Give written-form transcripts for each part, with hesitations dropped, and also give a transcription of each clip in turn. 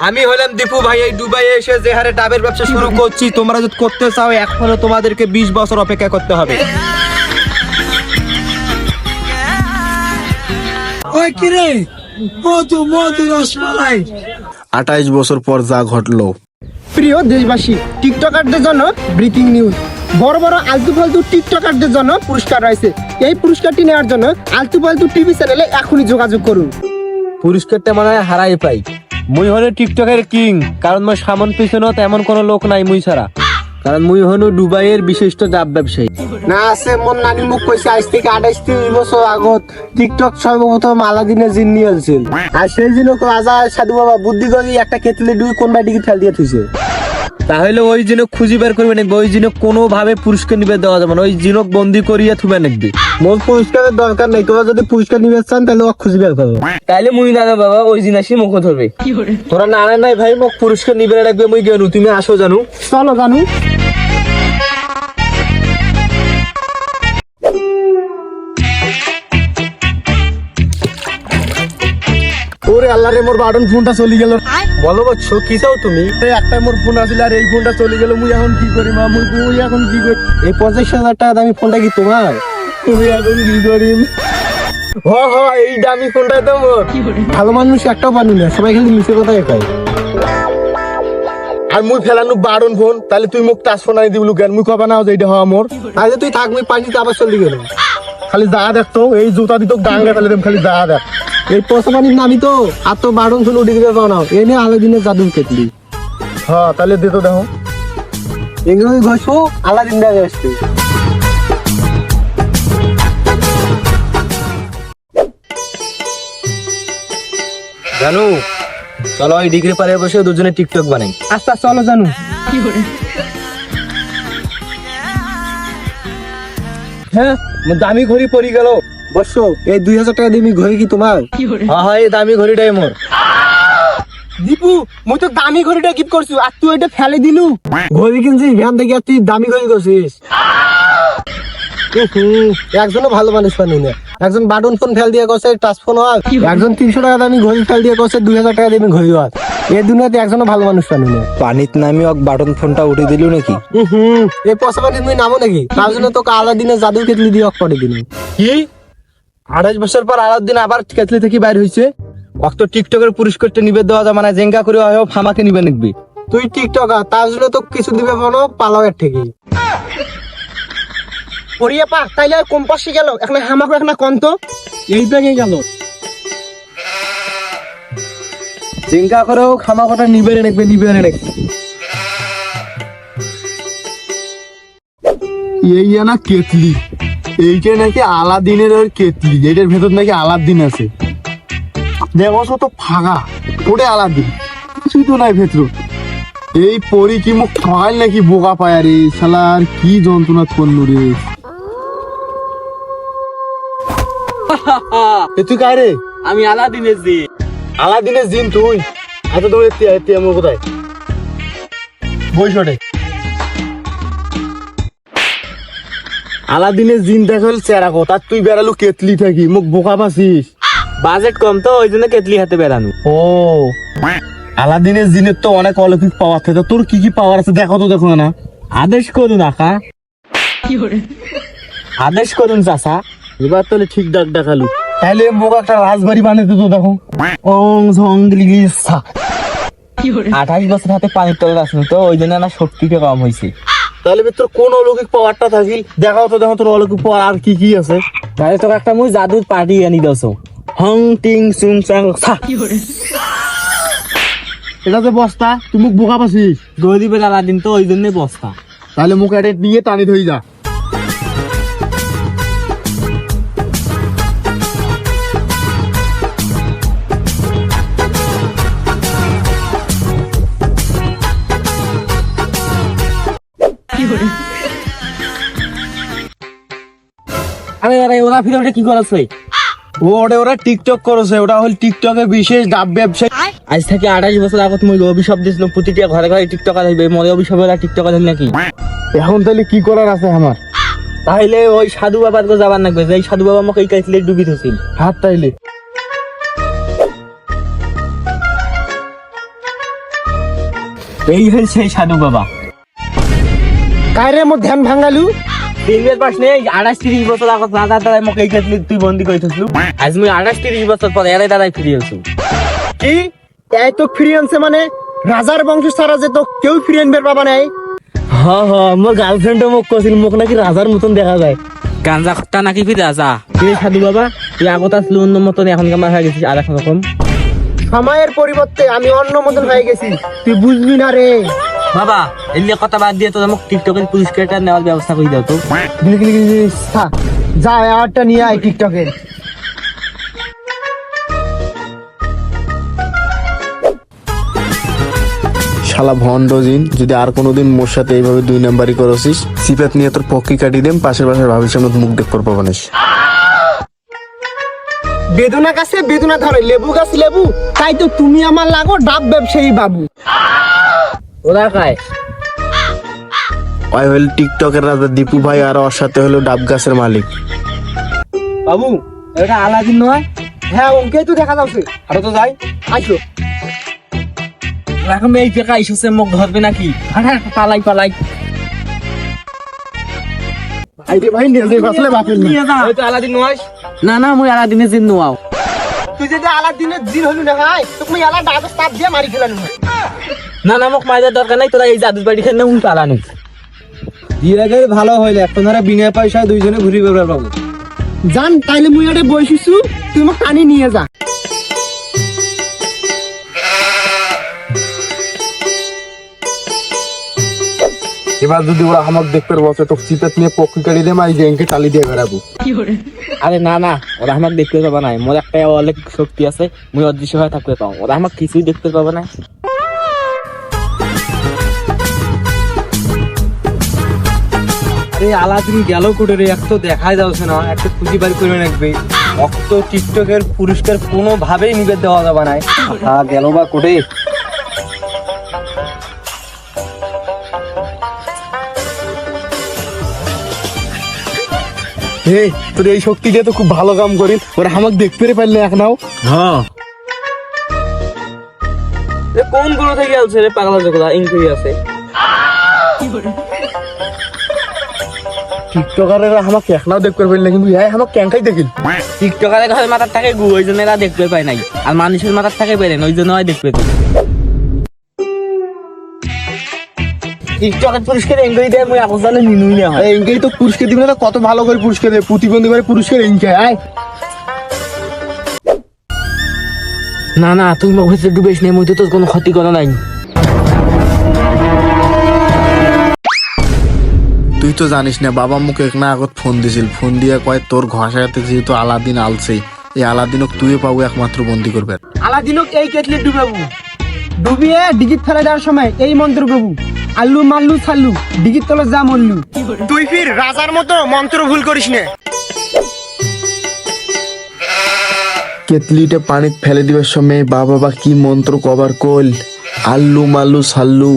আমি হলাম দীপু ভাই। এই দুবাইয়ে এসে যে হারে ডাবের ব্যবসা শুরু করছি, তোমরা যদি করতে চাও এখনো তোমাদেরকে 20 বছর অপেক্ষা করতে হবে। ওই কিরে, মধু মধু রসমালাই। 28 বছর পর যা ঘটলো। প্রিয় দেশবাসী, টিকটকারদের জন্য ব্রেকিং নিউজ। বড় বড় আলতু ফালতু টিকটকারদের জন্য পুরস্কার রয়েছে। এই পুরস্কারটি নেওয়ার জন্য আলতু ফালতু টিভি চ্যানেলে এখনই যোগাযোগ করুন। পুরস্কারটা মনে হয় হারাই পাই। মুই হলো টিকটকের কিং, কারণ মোর সামন পিছনে তেমন কোনো লোক নাই মুই ছাড়া। কারণ মুই হলো দুবাইয়ের বিশিষ্ট ডাব ব্যবসায়ী। না আছে মোর নানি মুখ কইছে আজ থেকে 28-30 বছর আগত টিকটক সর্বপ্রথম আলাদিনের জিন নিয়ে আসছিল। আর সেই জিন রাজা সাধু বাবা বুদ্ধি করে একটা কেতলি দুই কোন বাড়িকে ফেল দিয়ে থইছে। তাহলে ওই জিনক খুঁজি বের করবে নাকি? ওই জিনক কোনো ভাবে পুরস্কার নিবে দেওয়া যাবে না। ওই জিনক বন্দি করিয়া থুবে নাকি? মোর পুরস্কারের দরকার নেই, তোরা যদি পুরস্কার নিবে চান তাহলে ও খুঁজি বের করো। তাইলে মুই না বাবা, ওই জিনাসি মুখ ধরবে। তোরা না নাই ভাই, মোক পুরস্কার নিবে রাখবে। মুই গেলু, তুমি আসো জানু। চলো জানু। ওরে আল্লাহ রে, মোর বাটন ফোনটা চলে গেল। বলো বচ্ছ, কি চাও তুমি? একটা মোর ফোন আছিল আর এই ফোনটা চলে গেল। মুই এখন কি করি মা? মুই এখন কি করি? এই 50,000 টাকা দামি ফোনটা কি তোমার? তুমি এখন কি করি? হ হ, এই দামি ফোনটা তো মোর। ভালো মানুষ একটাও পানি না, সবাই খালি মিশে কথা কয়। আর মুই ফেলানো বাটন ফোন, তাহলে তুই মোক টাচ ফোন আনি দিবলু কেন? মুই কবা না যে এটা হওয়া মোর। আরে তুই থাকবি, পানিতে আবার চলে গেল। খালি যা দেখতো এই জুতা দিত ডাঙ্গা ফেলে দেব। খালি যা দেখ এই পয়সা পানির নামি তো আর তো বারণ শুনে উঠে দিতে পাও না। এই নিয়ে আলাদিনের জাদুর কেটলি। হ্যাঁ তাহলে দিত দেখো। এগুলো ঘষো আলাদিন দেখা আসছে। জানু, চলো ওই ডিগ্রি পারে বসে দুজনে টিকটক বানাই। আচ্ছা চলো জানু। হ্যাঁ, দামি ঘড়ি পরি গেল। বসো, এই 2000 টাকা দিয়ে ঘড়ি কি তোমার? হ্যাঁ হ্যাঁ, এই দামি ঘড়িটাই মোর। দীপু, মুই তো দামি ঘড়িটা গিফট করছি আর তুই এটা ফেলে দিলু। ঘড়ি কিনছিস ভ্যান থেকে আর তুই দামি ঘড়ি করছিস। একজনও ভালো মানুষ পানি না। একজন বাটন ফোন ফেল দিয়ে করছে টাচ ফোন হয়, একজন 300 টাকা দামি ঘড়ি ফেল দিয়ে করছে 2000 টাকা দামি ঘড়ি হয়। এই দুনিয়াতে একজনও ভালো মানুষ পানি না। পানিত নামি বাটন ফোনটা উঠে দিল নাকি? এই পয়সা পানি তুমি নামো নাকি? তার জন্য তোকে আলাদিনের জাদু কেটলি দিয়ে অফ করে দিল। কি 28 বছর পর আলাদিন আবার কেতলি থেকে বাইর হইছে? অত টিকটকের পুরস্কারটা নিবে দেওয়া যাবে না। জেঙ্গা করে হয় ফামাকে নিবে নাকি? তুই টিকটকার, তার জন্য তো কিছু দিবে কোনো পালাওয়ের থেকে। পড়িয়ে পা তাইলে কম্পাসি গেল এখন হামাকে এখন কন্ত এই ব্যাগে গেল। জেঙ্গা করেও খামা কটা নিবে নাকি? নিবে নাকি? এই না কেতলি, এইটা নাকি আলাদিনের ওর কেতলি। এটার ভেতর নাকি আলাদিন আছে। দেখো তো ফাঁকা, ওটা আলাদিন, কিছুই তো নাই ভেতর। এই পরি কি মুখ খাওয়াল নাকি বোকা পায় রে শালা। আর কি যন্ত্রণা করলো রে। তুই কায় রে? আমি আলাদিনের জি। আলাদিনের জিন তুই? আচ্ছা তোর আমার কোথায় বইসটে? আলাদিনের জিন দেখা চেরা কথা, তুই বেড়ালু কেতলি থাকি মুখ বোকা পাছিস। বাজেট কম তো ওই জন্য কেতলি হাতে বেড়ানো। ও আলাদিনের জিনের তো অনেক অলৌকিক পাওয়ার থাকে। তোর কি কি পাওয়ার আছে দেখো তো, দেখো না। আদেশ করুন আকা, আদেশ করুন চাচা। এবার তাহলে ঠিক ডাক দেখালু। তাহলে মুখ একটা রাজবাড়ি বানাতে তো দেখো। ওং ঝং গিলিসা। 28 বছর হাতে পানির তলে আসলো তো ওই জন্য না শক্তিটা কম হয়েছে। তাহলে তোর কোন অলৌকিক পাওয়ারটা থাকিল দেখাও তো, দেখো তোর অলৌকিক পাওয়ার আর কি কি আছে। তাহলে তোকে একটা মুই জাদুর পার্টি আনি দাও। হং টিং সুং চাং সা। এটা যে বস্তা, তুই মুখ বোকা পাছিস। গরিবের আলাদিন তো ওই জন্যই বস্তা। তাহলে মুখ এটা নিয়ে টানি ধরে যা। আরে আরে ওরা ফিরে কি করেছে? ওরা টিকটক করেছে। ওটা হল টিকটকের বিশেষ ডাব ব্যবসায়ী। আজ থেকে 28 বছর আগত মই অভিশাপ দিছিল প্রতিটা ঘরে ঘরে টিকটকার হইবে। মরে অভিশাপের টিকটকার হইল নাকি? এখন তাহলে কি করার আছে আমার? তাহলে ওই সাধু বাবার গো যাবার লাগবে, যে সাধু বাবা আমাকে এই কাইতলে ডুবি দিছিল। হাত তাইলে এই হল সেই সাধু বাবা। কায়রে মোর ধ্যান ভাঙালু তিনবের পাশ নেই 28-30 বছর আগত রাজার দ্বারাই মোক এই কেতলি তুই বন্দি করে থসলু। আজ মুই 28-30 বছর পরে এর দ্বারাই ফিরে আসু। কি এই তো ফিরে আনছে মানে রাজার বংশ ছাড়া যে তো কেউ ফিরে আনবে বাবা নাই। মোর গার্লফ্রেন্ডও মোক কছিল মোক নাকি রাজার মতন দেখা যায়। গাঞ্জা খট্টা নাকি ফিরে রাজা। তুই সাধু বাবা তুই আগত আসলু অন্য মতন, এখন কেমন হয়ে গেছিস আর এক রকম। সময়ের পরিবর্তে আমি অন্য মতন হয়ে গেছি, তুই বুঝবি না রে। বাবা এলে কথা বাদ দিয়ে তো মোক টিকটকের পুরস্কারটা নেওয়ার ব্যবস্থা করে দাও তো। যা আরটা নিয়ে আয় টিকটকে। শালা ভন্ডজিন, যদি আর কোনোদিন মোর সাথে এইভাবে 2 নাম্বারই করছিস সিপাত নিয়ে তোর পক্ষি কাটি দেম, পাশের ভাবির সামনে মুখ দেখ করবো বানিস। বেদনা গাছে বেদনা ধরে, লেবু গাছ লেবু, তাই তো তুমি আমার লাগো ডাব ব্যবসায়ী বাবু। ওরা খায় ওই হইল টিকটকের রাজা দীপু ভাই, আর ওর সাথে হলো ডাব গাছের মালিক। বাবু এটা আলাদিন নয়? হ্যাঁ ওকে তো দেখা যাচ্ছে। আরো তো যাই আসো এখন এই টাকা এসেছে মোক ধরবে নাকি? পালাই পালাই আইরে ভাই নিয়ে যাই বাসলে বাপের না। ওই তো আলাদিন নয়। না না মুই আলাদিনের জিন নোয়াও। তুই যদি আলাদিনের জিন হলু না ভাই তুমি আলা ডাবের তাপ দিয়ে মারি খেলানো। না না মোক মাইদের দরকার নাই, তোরা এই জাদুর বাড়ি খেলে উন পালানো। দিয়ে আগে ভালো হইলে এখন ধরে বিনা পয়সায় দুইজনে ঘুরি বেড়ার পাবো। জান তাইলে মুই আরে বসিছু, তুই মোক টানি নিয়ে যা। এবার যদি ওরা আমাকে দেখতে বসে তো সিপাত নিয়ে পক্ষি কাটি দেম, আর গ্যাংকে টালি দিয়ে বেড়াবো। আরে না না ওরা আমাকে দেখতে পাবে না, মোর একটা অলৌকিক শক্তি আছে, মুই অদৃশ্য হয়ে থাকতে পাও, ওরা আমাকে কিছুই দেখতে পাবে না। আরে আলাদিন গেল কোটে রে, এক তো দেখাই যাচ্ছে না, একটা খুঁজি বাড়ি করে রাখবে। অত টিকটকের পুরস্কার কোনো ভাবেই নিবে দেওয়া যাবে না। গেল বা কোটে। হে তোর এই শক্তি দিয়ে তো খুব ভালো কাম করি, ওরা আমাকে দেখতে পারলে এক নাও। হ্যাঁ কোন কোন থেকে আসছে রে পাগলা জগলা ইনকুই আছে। টিকটকারেরা আমাকে এক নাও দেখতে পারলে, কিন্তু হ্যাঁ আমাকে ক্যাংকাই দেখিল। টিকটকারের ঘরে মাথার থাকে গু, ওই জন্য এরা দেখতে পায় নাই, আর মানুষের মাথার থাকে বেরেন, ওই জন্য দেখতে পাই। টিকটকের পুরস্কার এঙ্গই দেয়, মুই আপস জানে নিনুই না হয়। এঙ্কেই তো পুরস্কার দিবে না, কত ভালো করে পুরস্কার দেয়, প্রতিবন্ধী করে পুরস্কার এঙ্কে। আয় না না তুই মোক ভিতরে ডুবেস নে, মুই তো তোর কোনো ক্ষতি করা নাই। তুই তো জানিস না, বাবা মুখে এক না আগত ফোন দিছিল, ফোন দিয়ে কয় তোর ঘষাতে যেহেতু আলাদিন আলছে, এই আলাদিনক তুই পাবো একমাত্র বন্দি করবে। আলাদিনক এই কেটলি ডুবাবু, ডুবিয়ে ডিজিট ফেলে দেওয়ার সময় এই মন্ত্র গাবু, আল্লু মাল্লু ছাল্লু ডিজিট তলে যা মল্লু। তুই ফির রাজার মতো মন্ত্র ভুল করিস না। কেতলিটা পানিত ফেলে দিবার সময় বাবা কি মন্ত্র কবার কল, আল্লু মাল্লু সাল্লু।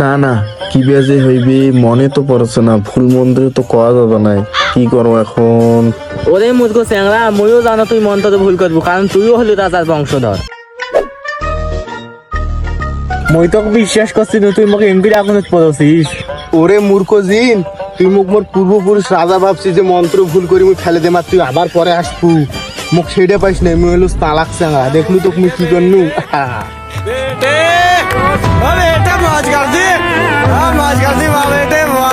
না না কি বেজে হইবে মনে তো পড়ছে না, ভুল মন্ত্র তো কওয়া যাবে না, কি করবো এখন। ওরে মূর্খ চ্যাংরা, মইও জানো তুই মন্ত্র ভুল করবো, কারণ তুইও হলি রাজার বংশধর। মই তোকে বিশ্বাস করছি না, তুই আমাকে এমপির আগুনে পড়ছিস। ওরে মূর্খ জিন, তুই মুখ মোর পূর্বপুরুষ রাজা ভাবছিস যে মন্ত্র ভুল করি মুই ফেলে দে, মার তুই আবার পরে আসবু, মুখ সেটা পাইস না, মুই হলো তালাক চাঙা, দেখলু তোকে মুই কি করনু।